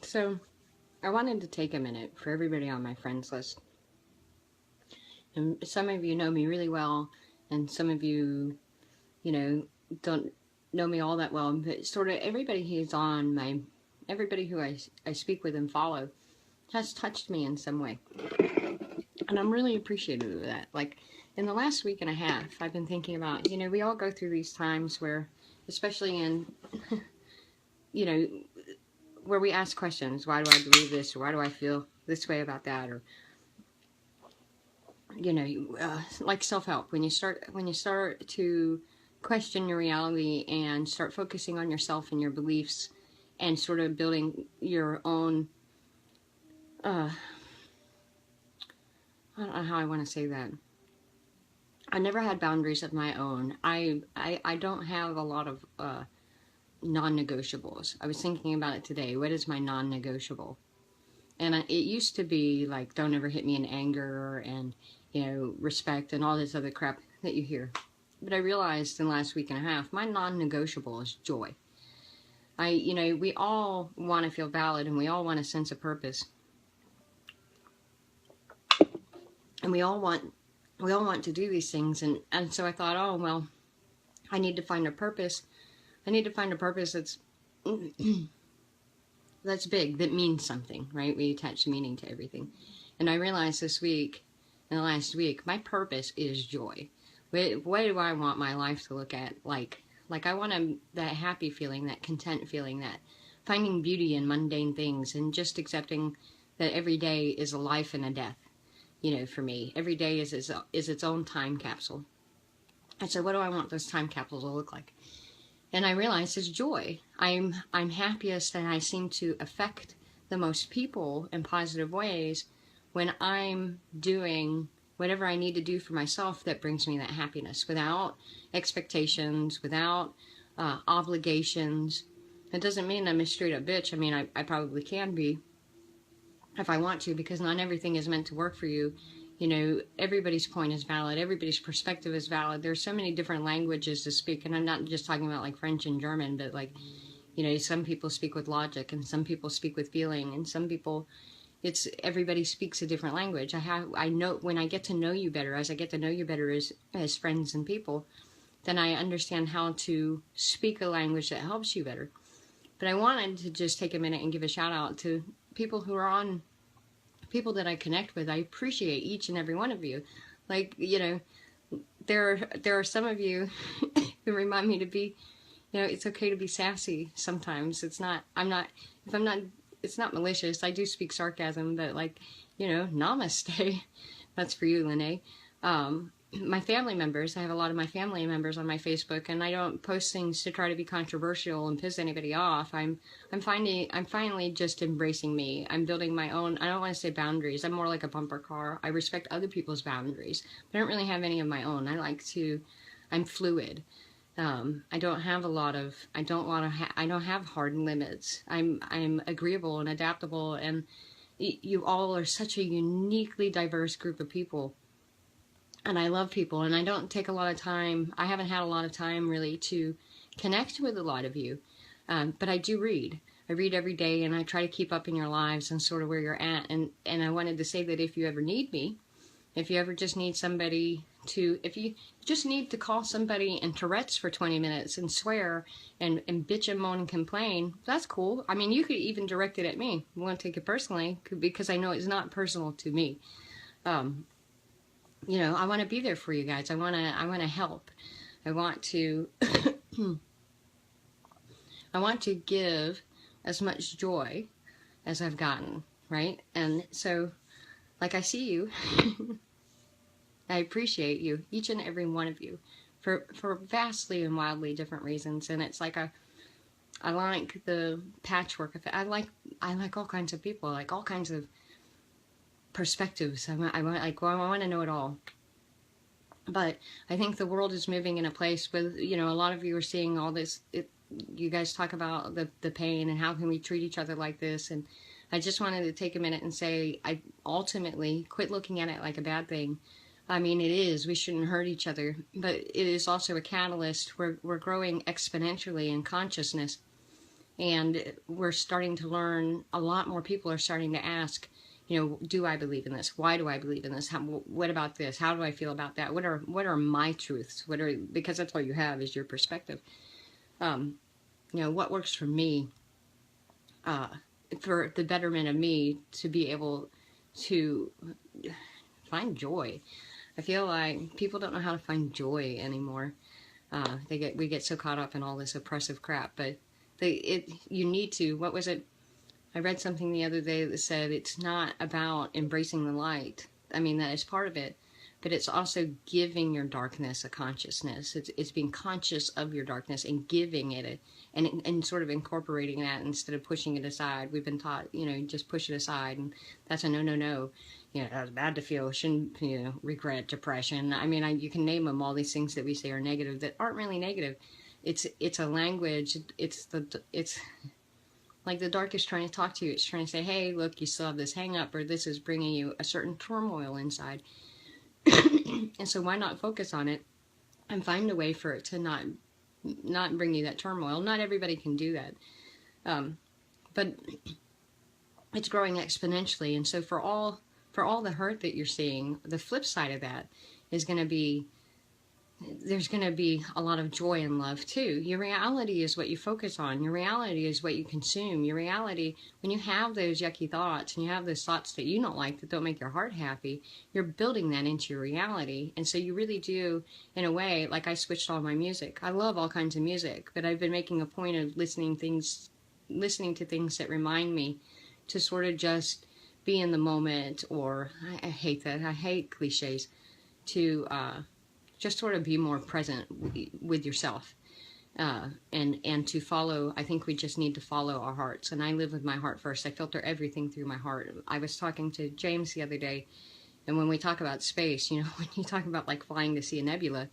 So I wanted to take a minute for everybody on my friends list. And some of you know me really well, and some of you, don't know me all that well. But sort of everybody who's on everybody who I speak with and follow has touched me in some way. And I'm really appreciative of that. Like in the last week and a half, I've been thinking about, we all go through these times where, especially in, where we ask questions. Why do I believe this? Or why do I feel this way about that? Or, like self-help. When you start to question your reality and start focusing on yourself and your beliefs and sort of building your own, I don't know how I want to say that. I never had boundaries of my own. I don't have a lot of non-negotiables. I was thinking about it today. What is my non-negotiable? And it used to be like, don't ever hit me in anger and, respect and all this other crap that you hear. But I realized in the last week and a half, my non-negotiable is joy. We all want to feel valid and we all want a sense of purpose. And we all want to do these things. And so I thought, oh, well, I need to find a purpose. I need to find a purpose that's big, that means something, right? We attach meaning to everything. And I realized this week, in the last week, my purpose is joy. What do I want my life to look at like? Like I want that happy feeling, that content feeling, that finding beauty in mundane things and just accepting that every day is a life and a death. For me, every day is its own time capsule. And so what do I want those time capsules to look like? And I realized it's joy. I'm happiest and I seem to affect the most people in positive ways when I'm doing whatever I need to do for myself that brings me that happiness without expectations, without obligations. It doesn't mean I'm a straight up bitch. I mean, I probably can be if I want to, because not everything is meant to work for you. Everybody's point is valid. Everybody's perspective is valid. There's so many different languages to speak. And I'm not just talking about like French and German, but like, some people speak with logic and some people speak with feeling and some people, everybody speaks a different language. I know when I get to know you better, as I get to know you better as friends and people, then I understand how to speak a language that helps you better. But I wanted to just take a minute and give a shout out to people who are on, people that I connect with. I appreciate each and every one of you. Like, there are some of you who remind me to be, it's okay to be sassy sometimes. It's not malicious. I do speak sarcasm, but like, namaste. That's for you, Lene. My family members, I have a lot of my family members on my Facebook, and I don't post things to try to be controversial and piss anybody off. I'm finally just embracing me. I'm building my own, I don't want to say boundaries. I'm more like a bumper car. I respect other people's boundaries, but I don't really have any of my own. I'm fluid. I don't have I don't have hard limits. I'm agreeable and adaptable, and you all are such a uniquely diverse group of people. And I love people, and I don't take a lot of time. I haven't had a lot of time really to connect with a lot of you. But I do read. I read every day, and I try to keep up in your lives and sort of where you're at. And I wanted to say that if you ever need me, if you ever just need somebody if you just need to call somebody in Tourette's for 20 minutes and swear and bitch and moan and complain, that's cool. I mean, you could even direct it at me. I won't take it personally because I know it's not personal to me. I want to be there for you guys. I want to help. I want to, I want to give as much joy as I've gotten, right? And so, like, I see you. I appreciate you, each and every one of you, for vastly and wildly different reasons. And it's like I like the patchwork of it. I like all kinds of people, like all kinds of perspectives. I want to know it all. But I think the world is moving in a place with, a lot of you are seeing all this. You guys talk about the pain and how can we treat each other like this. And I just wanted to take a minute and say, I ultimately quit looking at it like a bad thing. I mean, it is. We shouldn't hurt each other. But it is also a catalyst. We're growing exponentially in consciousness. And we're starting to learn, a lot more people are starting to ask, do I believe in this? Why do I believe in this? What about this? How do I feel about that? What are my truths? Because that's all you have is your perspective. What works for me, for the betterment of me, to be able to find joy. I feel like people don't know how to find joy anymore. We get so caught up in all this oppressive crap, but you need to. What was it? I read something the other day that said it's not about embracing the light. I mean, that is part of it, but it's also giving your darkness a consciousness. It's being conscious of your darkness and giving it and sort of incorporating that instead of pushing it aside. We've been taught, just push it aside, and that's a no. That's bad to feel. Shouldn't, regret, depression. I mean, you can name them, all these things that we say are negative that aren't really negative. It's a language. It's like the dark is trying to talk to you. It's trying to say, hey, look, you still have this hang up, or this is bringing you a certain turmoil inside. And so why not focus on it and find a way for it to not bring you that turmoil. Not everybody can do that. But it's growing exponentially. And so for all the hurt that you're seeing, the flip side of that is going to be, there's going to be a lot of joy and love too. Your reality is what you focus on. Your reality is what you consume. Your reality, when you have those yucky thoughts and you have those thoughts that you don't like, that don't make your heart happy, you're building that into your reality. And so you really do, in a way, like I switched all my music. I love all kinds of music, but I've been making a point of listening to things that remind me to sort of just be in the moment, or I hate that. I hate cliches. To just sort of be more present with yourself, and to follow. I think we just need to follow our hearts, and I live with my heart first. I filter everything through my heart. I was talking to James the other day, and when we talk about space, when you talk about like flying to see a nebula,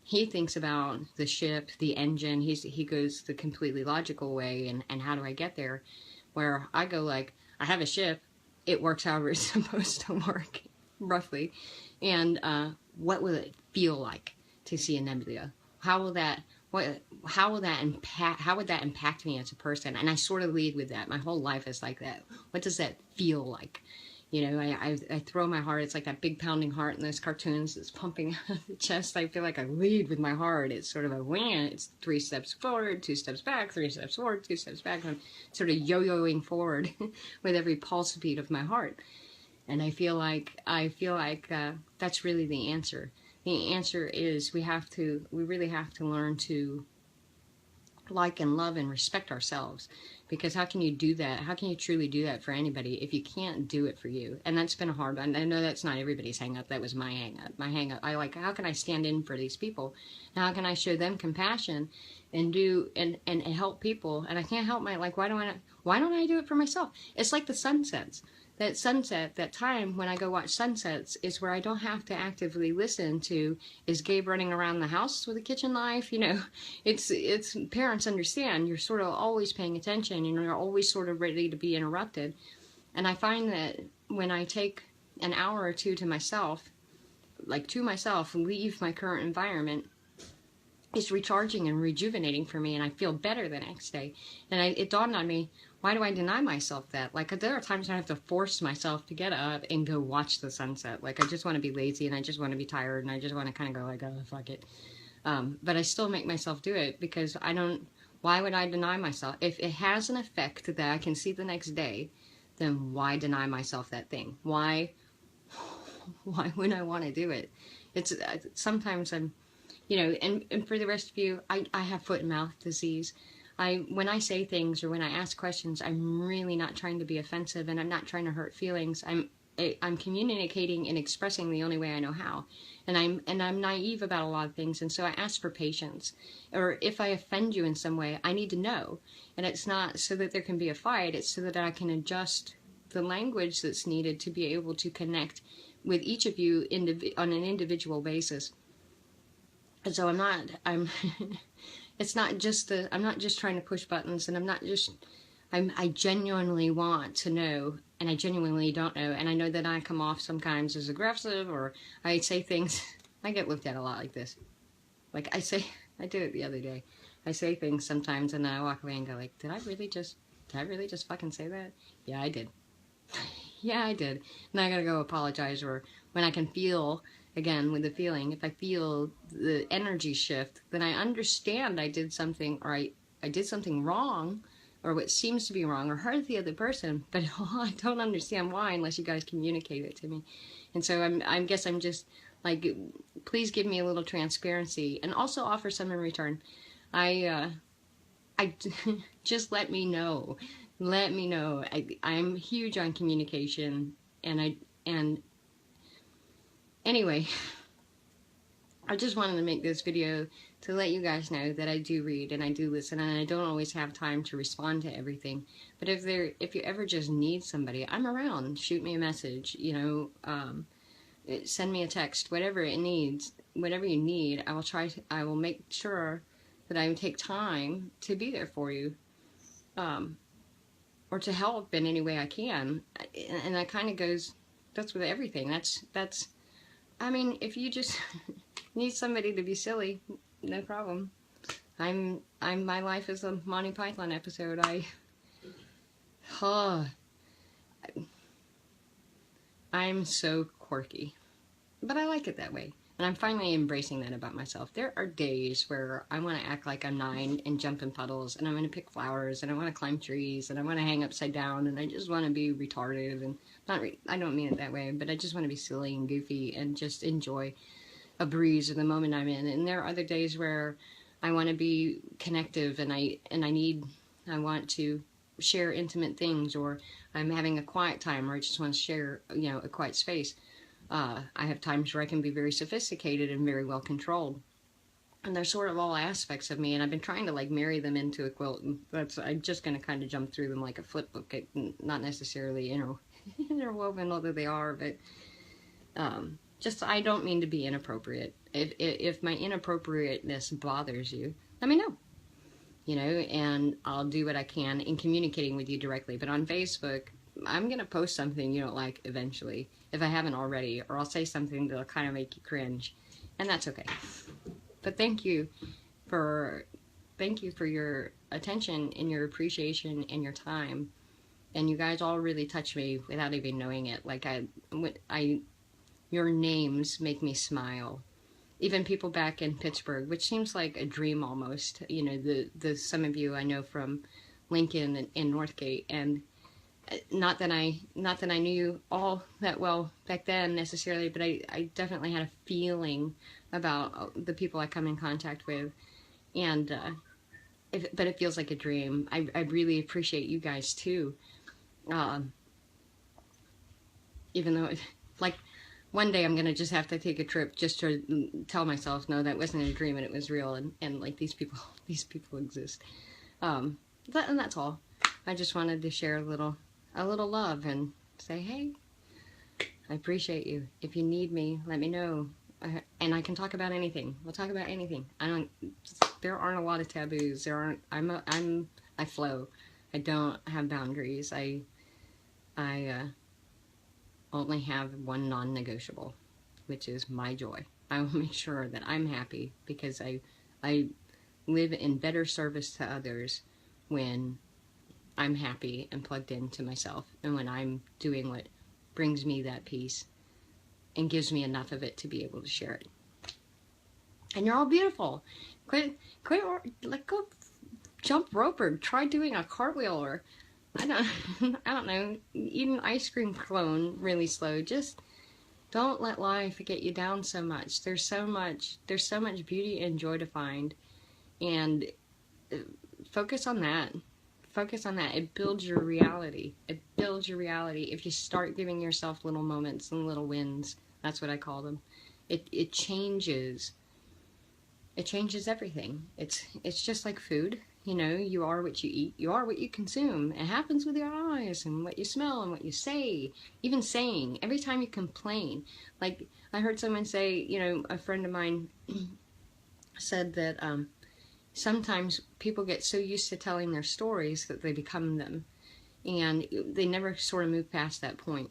he thinks about the ship, the engine. He goes the completely logical way, and how do I get there? Where I go like, I have a ship, it works however it's supposed to work, roughly, and what will it feel like to see a nebula? How would that impact me as a person? And I sort of lead with that. My whole life is like that. What does that feel like? I throw my heart. It's like that big pounding heart in those cartoons that's pumping out of the chest. I feel like I lead with my heart. It's sort of a win. It's 3 steps forward, 2 steps back, 3 steps forward, 2 steps back. I'm sort of yo-yoing forward with every pulse beat of my heart. And I feel like that's really the answer. The answer is we really have to learn to like and love and respect ourselves. Because how can you do that? How can you truly do that for anybody if you can't do it for you? And that's been hard. I know that's not everybody's hang up. That was my hang up. My hang up. How can I stand in for these people? And how can I show them compassion and help people? And I can't help why don't I do it for myself? It's like the sunsets. That sunset, that time when I go watch sunsets, is where I don't have to actively listen to, is Gabe running around the house with a kitchen knife? It's parents understand. You're sort of always paying attention, and you're always sort of ready to be interrupted. And I find that when I take an hour or two to myself, leave my current environment, it's recharging and rejuvenating for me, and I feel better the next day. And it dawned on me, why do I deny myself that? Like, there are times when I have to force myself to get up and go watch the sunset. Like, I just want to be lazy, and I just want to be tired, and I just want to kind of go like, oh, fuck it. But I still make myself do it, because why would I deny myself? If it has an effect that I can see the next day, then why deny myself that thing? Why would I want to do it? It's sometimes I'm, and for the rest of you, I have foot and mouth disease. When I say things or when I ask questions, I'm really not trying to be offensive, and I'm not trying to hurt feelings. I'm communicating and expressing the only way I know how, and I'm naive about a lot of things, and so I ask for patience. Or if I offend you in some way, I need to know, and it's not so that there can be a fight. It's so that I can adjust the language that's needed to be able to connect with each of you on an individual basis. And so I'm not just trying to push buttons, and I genuinely want to know, and I genuinely don't know, and I know that I come off sometimes as aggressive, or I say things, I get looked at a lot like this. Like I did it the other day. I say things sometimes and then I walk away and go like, did I really just fucking say that? Yeah, I did. Yeah, I did. And I gotta go apologize. Or when I can feel, again, with the feeling, if I feel the energy shift, then I understand I did something, or I did something wrong, or what seems to be wrong, or hurt the other person, but I don't understand why unless you guys communicate it to me. And so I guess I'm just like, please give me a little transparency and also offer some in return. I just let me know. Let me know. I'm huge on communication, and anyway, I just wanted to make this video to let you guys know that I do read and I do listen, and I don't always have time to respond to everything. But if you ever just need somebody, I'm around. Shoot me a message, send me a text, whatever it needs, whatever you need. I will make sure that I take time to be there for you, or to help in any way I can. And that kind of goes, that's with everything. That's, I mean, if you just need somebody to be silly, no problem. My life is a Monty Python episode. I'm so quirky, but I like it that way. And I'm finally embracing that about myself. There are days where I want to act like I'm 9 and jump in puddles, and I want to pick flowers, and I want to climb trees, and I want to hang upside down, and I just want to be retarded. And I don't mean it that way, but I just want to be silly and goofy and just enjoy a breeze of the moment I'm in. And there are other days where I want to be connective, and I want to share intimate things, or I'm having a quiet time, or I just want to share, a quiet space. I have times where I can be very sophisticated and very well controlled. And they're sort of all aspects of me, and I've been trying to marry them into a quilt, and I'm just going to kind of jump through them like a flip book, not necessarily interwoven, although they are, but just, I don't mean to be inappropriate. If my inappropriateness bothers you, let me know. And I'll do what I can in communicating with you directly. But on Facebook, I'm going to post something you don't like eventually, if I haven't already, or I'll say something that'll kind of make you cringe, and that's okay. But thank you for your attention and your appreciation and your time. And you guys all really touch me without even knowing it. Your names make me smile. Even people back in Pittsburgh, which seems like a dream almost. The some of you I know from Lincoln and Northgate, and not that I knew you all that well back then necessarily, but I definitely had a feeling about the people I come in contact with, and but it feels like a dream. I really appreciate you guys too, even though one day I'm gonna just have to take a trip just to tell myself, no, that wasn't a dream and it was real, and these people exist. And that's all. I just wanted to share a little love and say, hey, I appreciate you. If you need me, let me know. And I can talk about anything. We'll talk about anything. There aren't a lot of taboos. I flow. I don't have boundaries. I only have one non-negotiable, which is my joy. I will make sure that I'm happy, because I live in better service to others when I'm happy and plugged into myself, and when I'm doing what brings me that peace and gives me enough of it to be able to share it. And you're all beautiful. Quit, go jump rope, or try doing a cartwheel, or I don't know, eat an ice cream cone really slow. Just don't let life get you down so much. There's so much beauty and joy to find, and focus on that. Focus on that. It builds your reality. It builds your reality. If you start giving yourself little moments and little wins, that's what I call them. It changes. It changes everything. It's just like food. You are what you eat. You are what you consume. It happens with your eyes and what you smell and what you say. Even saying. Every time you complain. Like, I heard someone say, a friend of mine said that sometimes people get so used to telling their stories that they become them. And they never sort of move past that point.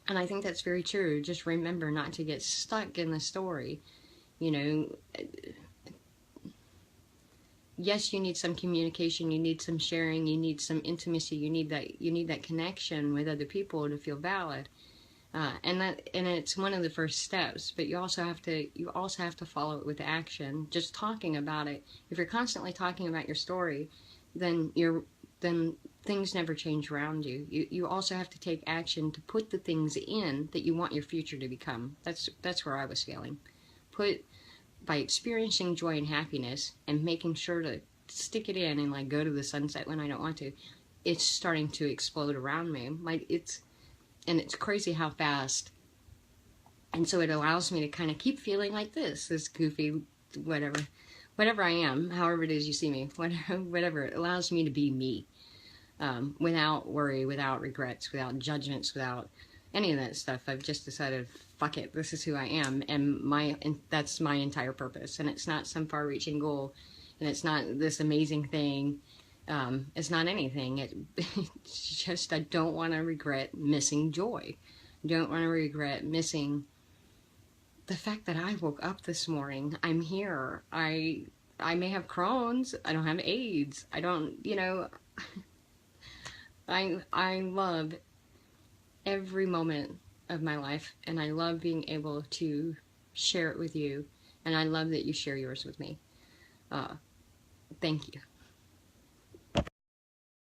And I think that's very true. Just remember not to get stuck in the story. yes, you need some communication, you need some sharing, you need some intimacy, you need that connection with other people to feel valid. And it's one of the first steps, but you also have to follow it with action. Just talking about it. If you're constantly talking about your story, then things never change around you. You also have to take action to put the things in that you want your future to become. That's where I was failing. By experiencing joy and happiness and making sure to stick it in and like go to the sunset when I don't want to, it's starting to explode around me. And it's crazy how fast. And so it allows me to kind of keep feeling like this goofy, whatever I am, however it is you see me, whatever. It allows me to be me, without worry, without regrets, without judgments, without any of that stuff. I've just decided, fuck it, this is who I am, and that's my entire purpose. And it's not some far-reaching goal, and it's not this amazing thing. It's not anything. It's just I don't want to regret missing joy. I don't want to regret missing the fact that I woke up this morning. I'm here. I may have Crohn's. I don't have AIDS. I don't, I love every moment of my life, and I love being able to share it with you, and I love that you share yours with me. Thank you.